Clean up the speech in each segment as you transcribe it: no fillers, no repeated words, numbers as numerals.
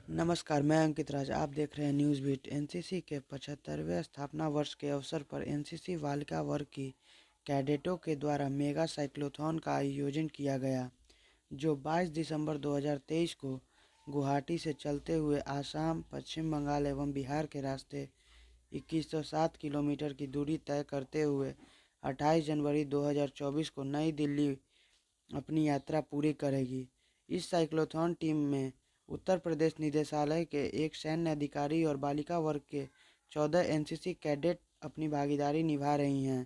नमस्कार, मैं अंकित राज। आप देख रहे हैं न्यूज़ बीट। एनसीसी के 75वें स्थापना वर्ष के अवसर पर एनसीसी बालिका वर्ग की कैडेटों के द्वारा मेगा साइक्लोथॉन का आयोजन किया गया, जो 22 दिसंबर 2023 को गुवाहाटी से चलते हुए आसाम, पश्चिम बंगाल एवं बिहार के रास्ते 2107 किलोमीटर की दूरी तय करते हुए 28 जनवरी 2024 को नई दिल्ली अपनी यात्रा पूरी करेगी। इस साइक्लोथॉन टीम में उत्तर प्रदेश निदेशालय के एक सैन्य अधिकारी और बालिका वर्ग के 14 एनसीसी कैडेट अपनी भागीदारी निभा रही हैं।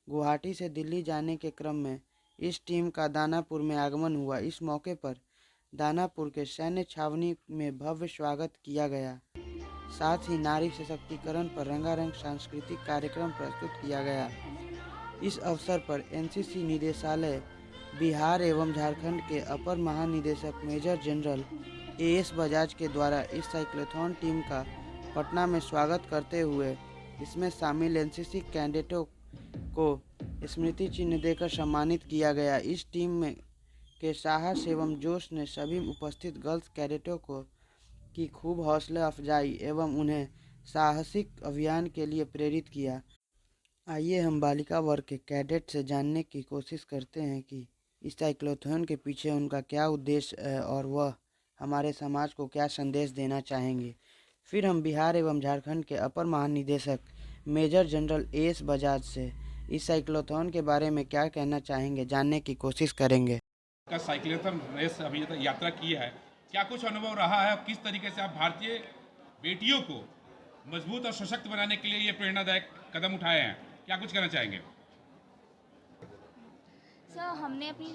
गुवाहाटी से दिल्ली जाने के क्रम में इस टीम का दानापुर में आगमन हुआ। इस मौके पर दानापुर के सैन्य छावनी में भव्य स्वागत किया गया। साथ ही नारी सशक्तिकरण पर रंगारंग सांस्कृतिक कार्यक्रम प्रस्तुत किया गया। इस अवसर पर एनसीसी निदेशालय बिहार एवं झारखंड के अपर महानिदेशक मेजर जनरल एएस बजाज के द्वारा इस साइक्लोथॉन टीम का पटना में स्वागत करते हुए इसमें शामिल एनसीसी कैडेटों को स्मृति चिन्ह देकर सम्मानित किया गया। इस टीम में के साहस एवं जोश ने सभी उपस्थित गर्ल्स कैडेटों को की खूब हौसला अफजाई एवं उन्हें साहसिक अभियान के लिए प्रेरित किया। आइए हम बालिका वर्ग के कैडेट से जानने की कोशिश करते हैं कि इस साइक्लोथॉन के पीछे उनका क्या उद्देश्य है और वह हमारे समाज को क्या संदेश देना चाहेंगे। फिर हम बिहार एवं झारखंड के अपर महानिदेशक मेजर जनरल एएस बजाज से इस साइक्लोथॉन के बारे में क्या कहना चाहेंगे जानने की कोशिश करेंगे। का साइक्लोथॉन रेस अभी तक यात्रा की है, क्या कुछ अनुभव रहा है? किस तरीके से आप भारतीय बेटियों को मजबूत और सशक्त बनाने के लिए ये प्रेरणादायक कदम उठाए हैं, क्या कुछ कहना चाहेंगे? सर हमने अपनी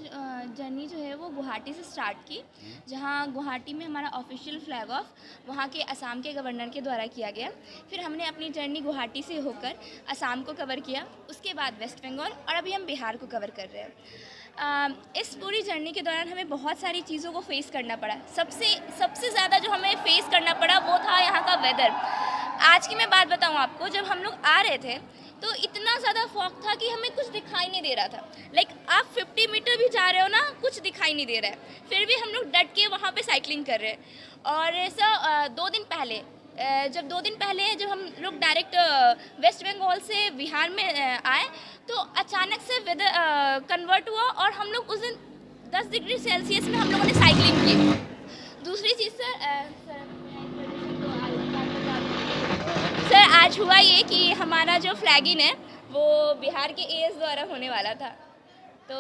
जर्नी जो है वो गुवाहाटी से स्टार्ट की, जहाँ गुवाहाटी में हमारा ऑफिशियल फ्लैग ऑफ वहाँ के असम के गवर्नर के द्वारा किया गया। फिर हमने अपनी जर्नी गुवाहाटी से होकर असम को कवर किया, उसके बाद वेस्ट बंगाल और अभी हम बिहार को कवर कर रहे हैं। इस पूरी जर्नी के दौरान हमें बहुत सारी चीज़ों को फेस करना पड़ा। सबसे सबसे ज़्यादा जो हमें फेस करना पड़ा वो था यहाँ का वेदर। आज की मैं बात बताऊँ आपको, जब हम लोग आ रहे थे तो इतना ज़्यादा फॉग था कि हमें कुछ दिखाई नहीं दे रहा था। लाइक आप 50 मीटर भी जा रहे हो ना, कुछ दिखाई नहीं दे रहा है, फिर भी हम लोग डट के वहाँ पे साइकिलिंग कर रहे हैं। और ऐसा 2 दिन पहले जब हम लोग डायरेक्ट वेस्ट बंगाल से बिहार में आए तो अचानक से वेदर कन्वर्ट हुआ और हम लोग उस दिन 10 डिग्री सेल्सियस में हम लोगों ने साइकिलिंग की। दूसरी चीज़ सर आज हुआ ये कि हमारा जो फ्लैगिंग है वो बिहार के एएस द्वारा होने वाला था। तो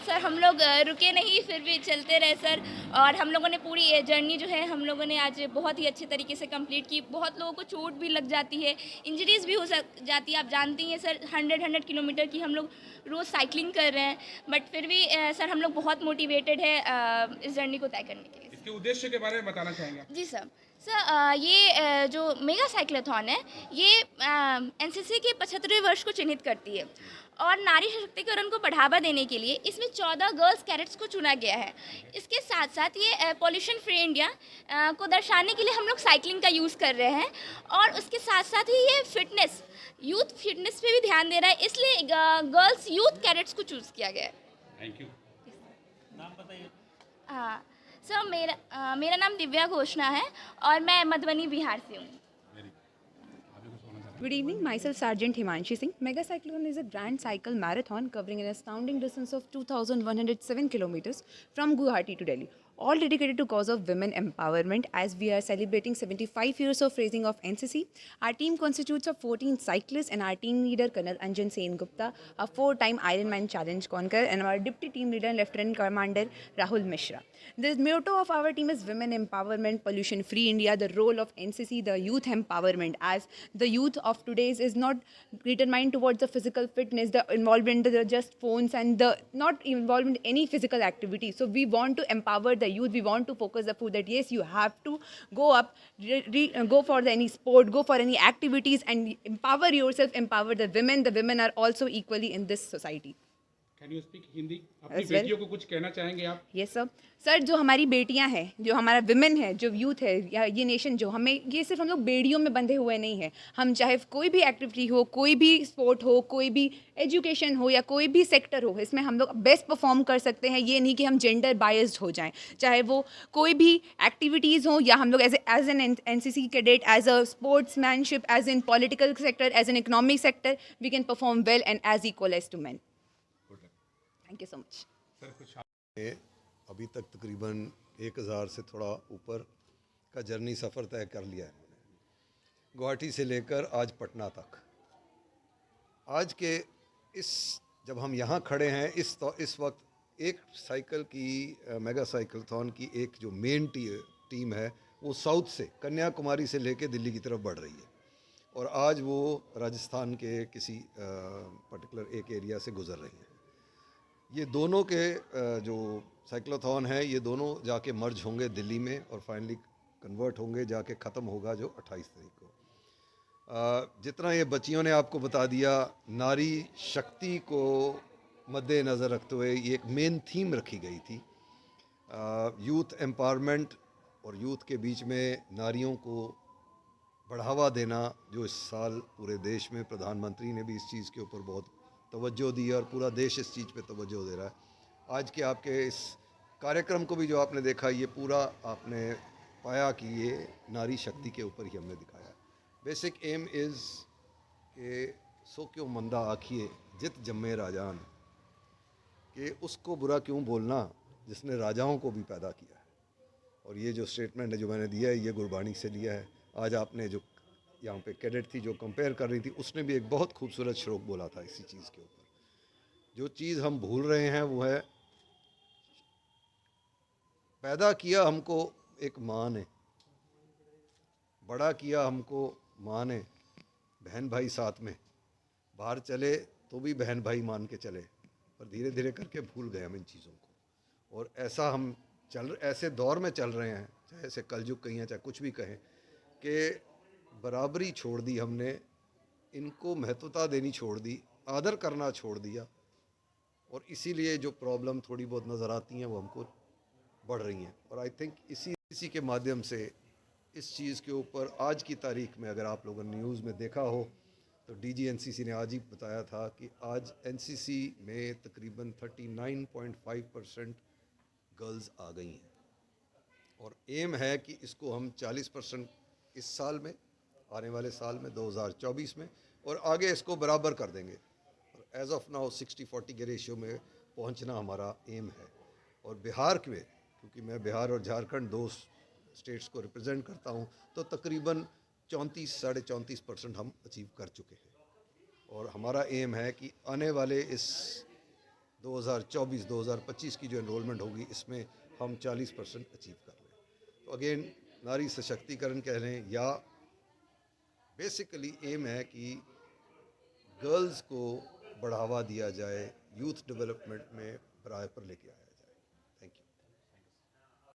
सर हम लोग रुके नहीं, फिर भी चलते रहे सर। और हम लोगों ने पूरी जर्नी जो है हम लोगों ने आज बहुत ही अच्छे तरीके से कंप्लीट की। बहुत लोगों को चोट भी लग जाती है, इंजरीज भी हो जाती है, आप जानती हैं सर। 100 किलोमीटर की हम लोग रोज़ साइकिलिंग कर रहे हैं, बट फिर भी सर हम लोग बहुत मोटिवेटेड है इस जर्नी को तय करने के लिए। इसके उद्देश्य के बारे में बताना चाहेंगे? जी सर। ये जो मेगा साइक्लोथॉन है ये एनसीसी के 75वें वर्ष को चिन्हित करती है और नारी सशक्तिकरण को बढ़ावा देने के लिए इसमें 14 गर्ल्स कैडेट्स को चुना गया है। इसके साथ साथ ये पॉल्यूशन फ्री इंडिया को दर्शाने के लिए हम लोग साइकिलिंग का यूज़ कर रहे हैं और उसके साथ साथ ही ये फिटनेस, यूथ फिटनेस पे भी ध्यान दे रहा है, इसलिए गर्ल्स यूथ कैडेट्स को चूज़ किया गया है। Thank you. हाँ सर, मेरा नाम दिव्या घोषणा है और मैं मधुबनी बिहार से हूँ। Good evening, myself Sergeant Himanshi Singh. Mega Cyclone is a grand cycle marathon covering an astounding distance of 2,107 kilometers from Guwahati to Delhi. All dedicated to cause of women empowerment. As we are celebrating 75 years of raising of NCC, our team constitutes of 14 cyclists and our team leader Colonel Anjan Sen Gupta, a 4-time Ironman challenge conqueror, and our deputy team leader Lieutenant Commander Rahul Mishra. The motto of our team is Women Empowerment, Pollution Free India. The role of NCC, the youth empowerment, as the youth of today's is not determined towards the physical fitness, the involvement, the just phones, and the not involved in any physical activity. So we want to empower the youth. We want to focus the food that yes, you have to go up, go for any sport, go for any activities, and empower yourself, empower the women. The women are also equally in this society. Can you speak Hindi? अपनी As well. बेटियों को कुछ कहना चाहेंगे आप? Yes sir. Sir, जो हमारी बेटियां हैं, जो हमारा विमेन है, जो यूथ है, या ये नेशन, जो हमें, ये सिर्फ हम लोग बेड़ियों में बंधे हुए नहीं हैं। हम चाहे कोई भी एक्टिविटी हो, कोई भी स्पोर्ट हो, कोई भी एजुकेशन हो, या कोई भी सेक्टर हो, इसमें हम लोग बेस्ट परफॉर्म कर सकते हैं। ये नहीं कि हम जेंडर बायस्ड हो जाएं। चाहे वो कोई भी एक्टिविटीज़ हो, या हम लोग as an NCC cadet, as a sportsmanship, as in political sector, as an economic sector, we can perform well and as equal as to man. Thank you so much. Sir कुछ ने अभी तक तकरीबन 1000 से थोड़ा ऊपर का जर्नी सफ़र तय कर लिया है इन्होंने, गुवाहाटी से लेकर आज पटना तक। आज के इस जब हम यहाँ खड़े हैं, इस वक्त एक साइकिल की मेगा साइकिलथॉन की एक जो मेन टीम है वो साउथ से कन्याकुमारी से लेकर दिल्ली की तरफ बढ़ रही है, और आज वो राजस्थान के किसी पर्टिकुलर एक एरिया से गुज़र रही है। ये दोनों के जो साइक्लोथॉन है, ये दोनों जाके मर्ज होंगे दिल्ली में, और फाइनली कन्वर्ट होंगे, जाके ख़त्म होगा जो 28 तारीख को। जितना ये बच्चियों ने आपको बता दिया, नारी शक्ति को मद्देनज़र रखते हुए ये एक मेन थीम रखी गई थी, यूथ एम्पावरमेंट और यूथ के बीच में नारियों को बढ़ावा देना, जो इस साल पूरे देश में प्रधानमंत्री ने भी इस चीज़ के ऊपर बहुत तवज्जो दी है और पूरा देश इस चीज़ पे तवज्जो दे रहा है। आज के आपके इस कार्यक्रम को भी जो आपने देखा, ये पूरा आपने पाया कि ये नारी शक्ति के ऊपर ही हमने दिखाया। बेसिक एम इज़ कि सो क्यों मंदा आखिए जित जम्मे राजान, कि उसको बुरा क्यों बोलना जिसने राजाओं को भी पैदा किया है। और ये जो स्टेटमेंट है जो मैंने दिया है, ये गुरबाणी से लिया है। आज आपने जो यहाँ पे कैडेट थी जो कंपेयर कर रही थी, उसने भी एक बहुत खूबसूरत श्लोक बोला था इसी चीज़ के ऊपर। जो चीज़ हम भूल रहे हैं वो है, पैदा किया हमको एक माँ ने, बड़ा किया हमको माँ ने, बहन भाई साथ में, बाहर चले तो भी बहन भाई मान के चले, पर धीरे धीरे करके भूल गए हम इन चीज़ों को। और ऐसा हम ऐसे दौर में चल रहे हैं, चाहे ऐसे कलयुग कहें चाहे कुछ भी कहें, कि बराबरी छोड़ दी हमने, इनको महत्वता देनी छोड़ दी, आदर करना छोड़ दिया, और इसीलिए जो प्रॉब्लम थोड़ी बहुत नज़र आती हैं वो हमको बढ़ रही हैं। और आई थिंक इसी के माध्यम से इस चीज़ के ऊपर आज की तारीख में, अगर आप लोगों ने न्यूज़ में देखा हो तो डीजी एनसीसी ने आज ही बताया था कि आज एनसीसी में तकरीबन 39.5% गर्ल्स आ गई हैं, और एम है कि इसको हम 40% इस साल में, आने वाले साल में 2024 में, और आगे इसको बराबर कर देंगे। और एज ऑफ नाउ 60-40 के रेशियो में पहुंचना हमारा एम है। और बिहार में, क्योंकि मैं बिहार और झारखंड दो स्टेट्स को रिप्रेजेंट करता हूं, तो तकरीबन 34-34.5% हम अचीव कर चुके हैं। और हमारा एम है कि आने वाले इस 2024-2025 की जो एनरोलमेंट होगी, इसमें हम 40% अचीव कर लें। तो अगेन नारी सशक्तिकरण कह लें, या बेसिकली एम है कि गर्ल्स को बढ़ावा दिया जाए, यूथ डेवलपमेंट में बराबर लेके आया जाए। Thank you.